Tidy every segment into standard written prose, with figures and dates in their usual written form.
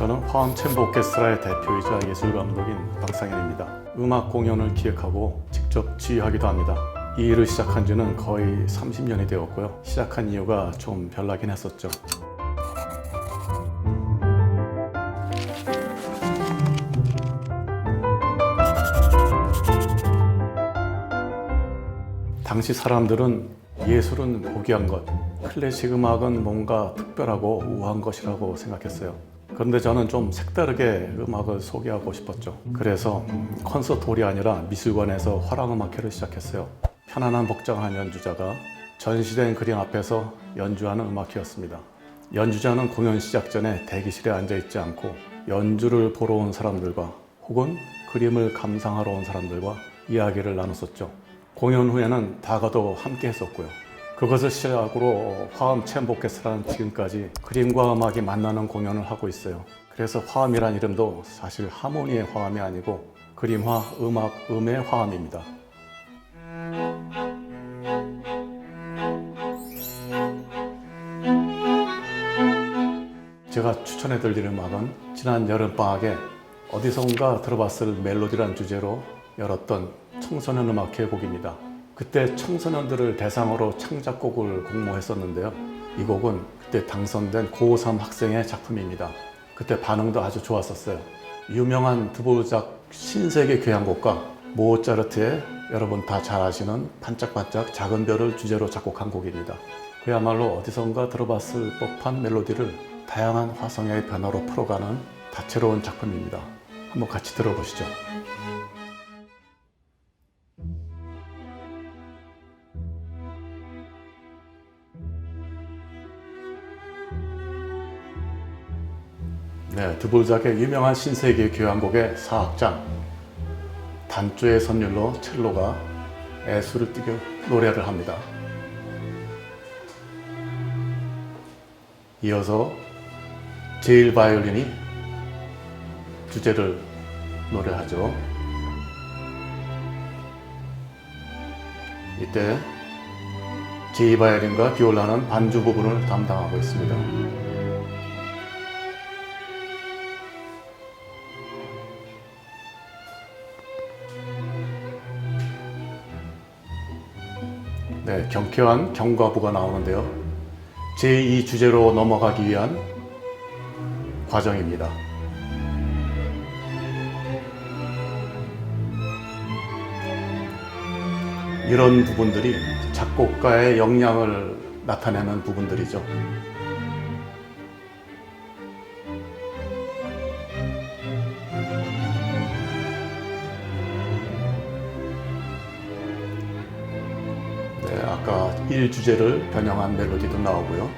저는 화엄 챔버 오케스트라의 대표이자 예술감독인 박상현입니다. 음악 공연을 기획하고 직접 지휘하기도 합니다. 이 일을 시작한 지는 거의 30년이 되었고요. 시작한 이유가 좀 별나긴 했었죠. 당시 사람들은 예술은 고귀한 것, 클래식 음악은 뭔가 특별하고 우아한 것이라고 생각했어요. 그런데 저는 좀 색다르게 음악을 소개하고 싶었죠. 그래서 콘서트홀이 아니라 미술관에서 화랑음악회를 시작했어요. 편안한 복장한 연주자가 전시된 그림 앞에서 연주하는 음악회였습니다. 연주자는 공연 시작 전에 대기실에 앉아있지 않고 연주를 보러 온 사람들과 혹은 그림을 감상하러 온 사람들과 이야기를 나눴었죠. 공연 후에는 다가도 함께 했었고요. 그것을 시작으로 화엄 챔버 오케스트라는 지금까지 그림과 음악이 만나는 공연을 하고 있어요. 그래서 화엄이란 이름도 사실 하모니의 화엄이 아니고 그림화, 음악, 음의 화엄입니다. 제가 추천해드릴 음악은 지난 여름방학에 어디선가 들어봤을 멜로디란 주제로 열었던 청소년 음악회 곡입니다. 그때 청소년들을 대상으로 창작곡을 공모했었는데요. 이 곡은 그때 당선된 고3 학생의 작품입니다. 그때 반응도 아주 좋았었어요. 유명한 드보르작 신세계 교향곡과 모차르트의 여러분 다 잘 아시는 반짝반짝 작은 별을 주제로 작곡한 곡입니다. 그야말로 어디선가 들어봤을 법한 멜로디를 다양한 화성의 변화로 풀어가는 다채로운 작품입니다. 한번 같이 들어보시죠. 네, 드보르작의 유명한 신세계 교향곡의 4악장 단조의 선율로 첼로가 애수를 띠고 노래를 합니다. 이어서 제일 바이올린이 주제를 노래하죠. 이때 제이 바이올린과 비올라는 반주 부분을 담당하고 있습니다. 네, 경쾌한 경과부가 나오는데요. 제2 주제로 넘어가기 위한 과정입니다. 이런 부분들이 작곡가의 역량을 나타내는 부분들이죠. 네, 아까 1주제를 변형한 멜로디도 나오고요.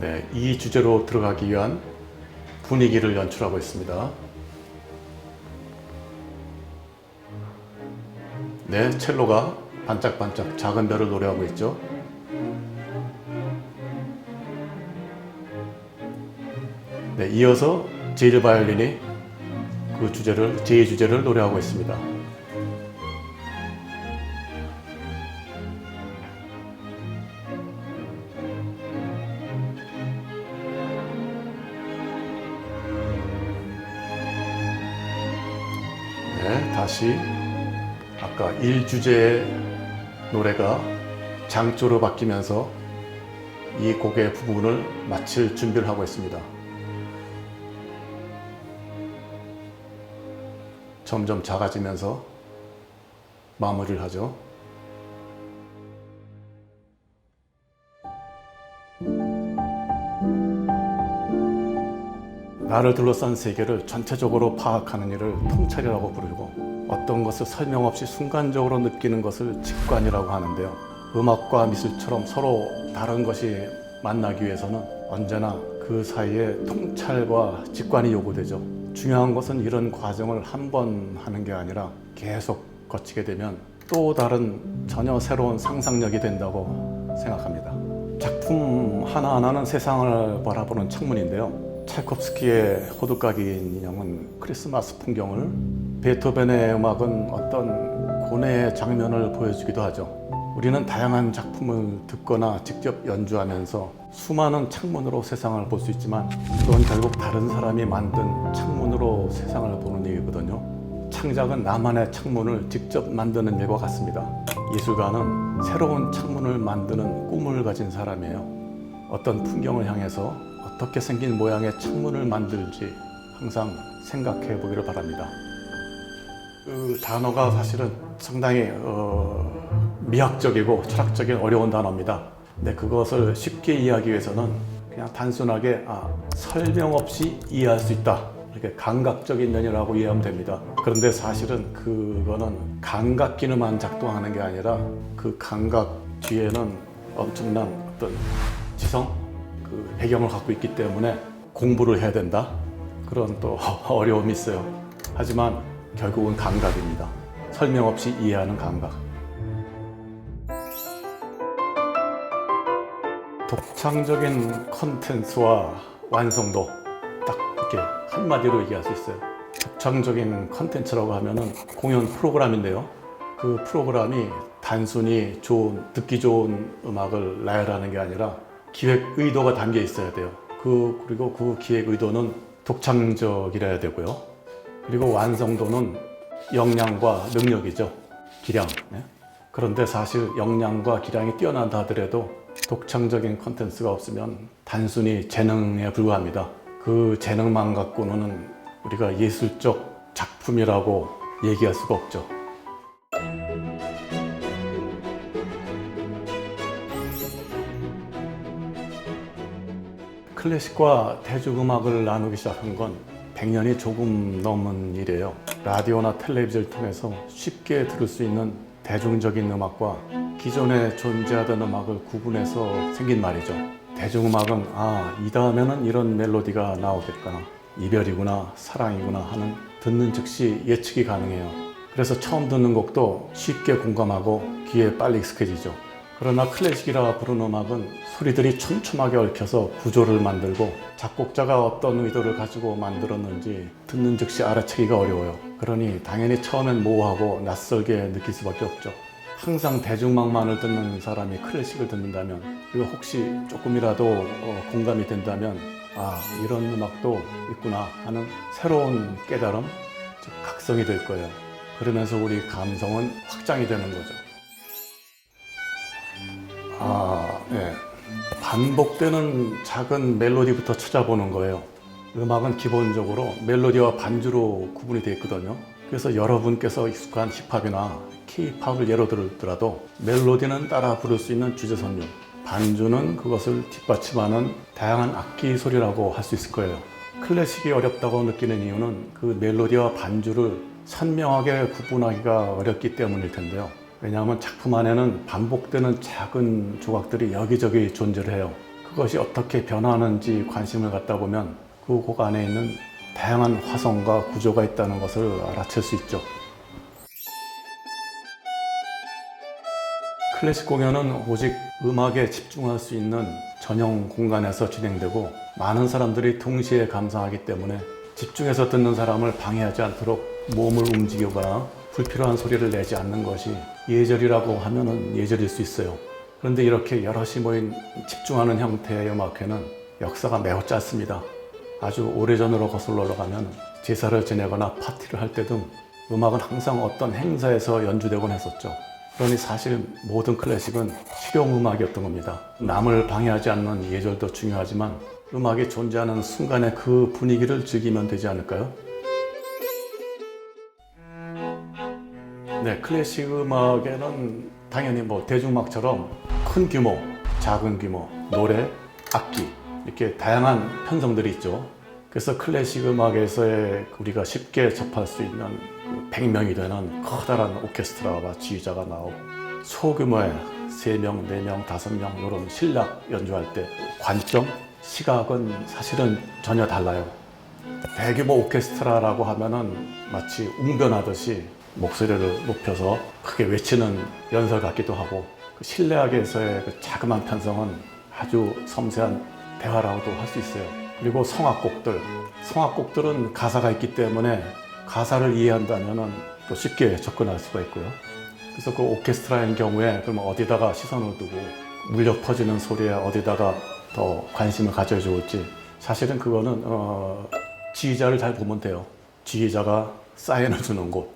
네, 이 주제로 들어가기 위한 분위기를 연출하고 있습니다. 네, 첼로가 반짝반짝 작은 별을 노래하고 있죠. 네, 이어서 제일 바이올린이 그 주제를, 제2주제를 노래하고 있습니다. 네, 다시 아까 1주제의 노래가 장조로 바뀌면서 이 곡의 부분을 마칠 준비를 하고 있습니다. 점점 작아지면서 마무리를 하죠. 나를 둘러싼 세계를 전체적으로 파악하는 일을 통찰이라고 부르고 어떤 것을 설명 없이 순간적으로 느끼는 것을 직관이라고 하는데요. 음악과 미술처럼 서로 다른 것이 만나기 위해서는 언제나 그 사이에 통찰과 직관이 요구되죠. 중요한 것은 이런 과정을 한 번 하는 게 아니라 계속 거치게 되면 또 다른 전혀 새로운 상상력이 된다고 생각합니다. 작품 하나하나는 세상을 바라보는 창문인데요. 차이콥스키의 호두까기 인형은 크리스마스 풍경을, 베토벤의 음악은 어떤 고뇌의 장면을 보여주기도 하죠. 우리는 다양한 작품을 듣거나 직접 연주하면서 수많은 창문으로 세상을 볼 수 있지만 그건 결국 다른 사람이 만든 창문으로 세상을 보는 얘기거든요. 창작은 나만의 창문을 직접 만드는 일과 같습니다. 예술가는 새로운 창문을 만드는 꿈을 가진 사람이에요. 어떤 풍경을 향해서 어떻게 생긴 모양의 창문을 만들지 항상 생각해 보기를 바랍니다. 그 단어가 사실은 상당히 미학적이고 철학적인 어려운 단어입니다. 근데 그것을 쉽게 이해하기 위해서는 그냥 단순하게 설명 없이 이해할 수 있다, 이렇게 감각적인 면이라고 이해하면 됩니다. 그런데 사실은 그거는 감각기능만 작동하는 게 아니라 그 감각 뒤에는 엄청난 어떤 지성, 그 배경을 갖고 있기 때문에 공부를 해야 된다, 그런 또 어려움이 있어요. 하지만 결국은 감각입니다. 설명 없이 이해하는 감각. 독창적인 컨텐츠와 완성도, 딱 이렇게 한마디로 얘기할 수 있어요. 독창적인 컨텐츠라고 하면은 공연 프로그램인데요. 그 프로그램이 단순히 듣기 좋은 음악을 나열하는 게 아니라 기획 의도가 담겨 있어야 돼요. 그리고 그 기획 의도는 독창적이라야 되고요. 그리고 완성도는 역량과 능력이죠. 기량. 그런데 사실 역량과 기량이 뛰어난다 하더라도 독창적인 컨텐츠가 없으면 단순히 재능에 불과합니다. 그 재능만 갖고는 우리가 예술적 작품이라고 얘기할 수가 없죠. 클래식과 대중음악을 나누기 시작한 건 100년이 조금 넘은 일이에요. 라디오나 텔레비전을 통해서 쉽게 들을 수 있는 대중적인 음악과 기존에 존재하던 음악을 구분해서 생긴 말이죠. 대중음악은 이 다음에는 이런 멜로디가 나오겠구나, 이별이구나, 사랑이구나 하는 듣는 즉시 예측이 가능해요. 그래서 처음 듣는 곡도 쉽게 공감하고 귀에 빨리 익숙해지죠. 그러나 클래식이라 부르는 음악은 소리들이 촘촘하게 얽혀서 구조를 만들고 작곡자가 어떤 의도를 가지고 만들었는지 듣는 즉시 알아채기가 어려워요. 그러니 당연히 처음엔 모호하고 낯설게 느낄 수밖에 없죠. 항상 대중음악만을 듣는 사람이 클래식을 듣는다면, 그리고 혹시 조금이라도 공감이 된다면 이런 음악도 있구나 하는 새로운 깨달음, 즉 각성이 될 거예요. 그러면서 우리 감성은 확장이 되는 거죠. 반복되는 작은 멜로디부터 찾아보는 거예요. 음악은 기본적으로 멜로디와 반주로 구분이 되어 있거든요. 그래서 여러분께서 익숙한 힙합이나 K-팝을 예로 들더라도 멜로디는 따라 부를 수 있는 주제선율, 반주는 그것을 뒷받침하는 다양한 악기 소리라고 할 수 있을 거예요. 클래식이 어렵다고 느끼는 이유는 그 멜로디와 반주를 선명하게 구분하기가 어렵기 때문일 텐데요. 왜냐하면 작품 안에는 반복되는 작은 조각들이 여기저기 존재를 해요. 그것이 어떻게 변화하는지 관심을 갖다 보면 그 곡 안에 있는 다양한 화성과 구조가 있다는 것을 알아챌 수 있죠. 클래식 공연은 오직 음악에 집중할 수 있는 전용 공간에서 진행되고 많은 사람들이 동시에 감상하기 때문에 집중해서 듣는 사람을 방해하지 않도록 몸을 움직이거나 불필요한 소리를 내지 않는 것이 예절이라고 하면은 예절일 수 있어요. 그런데 이렇게 여럿이 모인 집중하는 형태의 음악회는 역사가 매우 짧습니다. 아주 오래전으로 거슬러 올라가면 제사를 지내거나 파티를 할 때 등 음악은 항상 어떤 행사에서 연주되곤 했었죠. 그러니 사실 모든 클래식은 실용음악이었던 겁니다. 남을 방해하지 않는 예절도 중요하지만 음악이 존재하는 순간의 그 분위기를 즐기면 되지 않을까요? 네, 클래식 음악에는 당연히 대중음악처럼 큰 규모, 작은 규모, 노래, 악기 이렇게 다양한 편성들이 있죠. 그래서 클래식 음악에서의 우리가 쉽게 접할 수 있는 100명이 되는 커다란 오케스트라와 지휘자가 나오고 소규모의 3명, 4명, 5명 이런 실력 연주할 때 관점, 시각은 사실은 전혀 달라요. 대규모 오케스트라라고 하면은 마치 웅변하듯이 목소리를 높여서 크게 외치는 연설 같기도 하고, 그 실내악에서의 그 자그마한 편성은 아주 섬세한 대화라고도 할 수 있어요. 그리고 성악곡들은 가사가 있기 때문에 가사를 이해한다면 또 쉽게 접근할 수가 있고요. 그래서 그 오케스트라인 경우에 그러면 어디다가 시선을 두고 울려 퍼지는 소리에 어디다가 더 관심을 가져야 좋을지, 사실은 그거는 지휘자를 잘 보면 돼요. 지휘자가 사인을 주는 곳,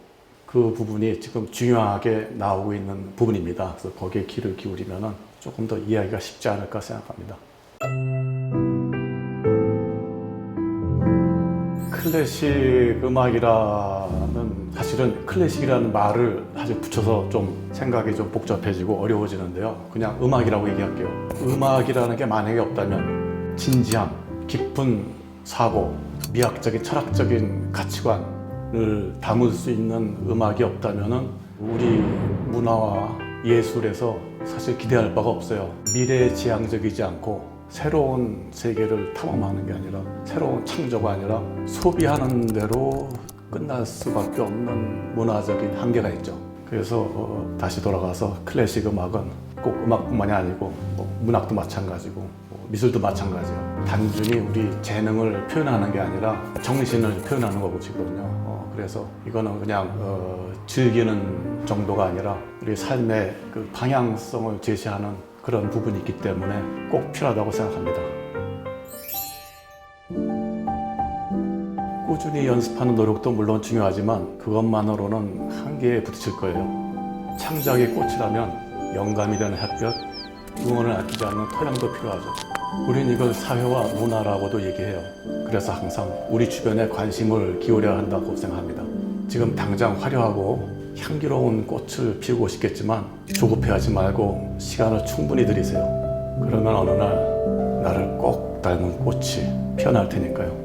그 부분이 지금 중요하게 나오고 있는 부분입니다. 그래서 거기에 귀를 기울이면 조금 더 이해하기가 쉽지 않을까 생각합니다. 클래식 음악이라는, 사실은 클래식이라는 말을 사실 붙여서 좀 생각이 좀 복잡해지고 어려워지는데요. 그냥 음악이라고 얘기할게요. 음악이라는 게 만약에 없다면 진지함, 깊은 사고, 미학적인 철학적인 가치관을 담을 수 있는 음악이 없다면 우리 문화와 예술에서 사실 기대할 바가 없어요. 미래지향적이지 않고 새로운 세계를 탐험하는 게 아니라, 새로운 창조가 아니라 소비하는 대로 끝날 수밖에 없는 문화적인 한계가 있죠. 그래서 다시 돌아가서 클래식 음악은 꼭 음악뿐만이 아니고 문학도 마찬가지고 미술도 마찬가지예요. 단순히 우리 재능을 표현하는 게 아니라 정신을 표현하는 거거든요. 그래서 이거는 그냥 즐기는 정도가 아니라 우리 삶의 그 방향성을 제시하는 그런 부분이 있기 때문에 꼭 필요하다고 생각합니다. 꾸준히 연습하는 노력도 물론 중요하지만 그것만으로는 한계에 부딪힐 거예요. 창작의 꽃이라면 영감이 되는 햇볕, 응원을 아끼지 않는 토양도 필요하죠. 우린 이걸 사회와 문화라고도 얘기해요. 그래서 항상 우리 주변에 관심을 기울여야 한다고 생각합니다. 지금 당장 화려하고 향기로운 꽃을 피우고 싶겠지만 조급해하지 말고 시간을 충분히 들이세요. 그러면 어느 날 나를 꼭 닮은 꽃이 피어날 테니까요.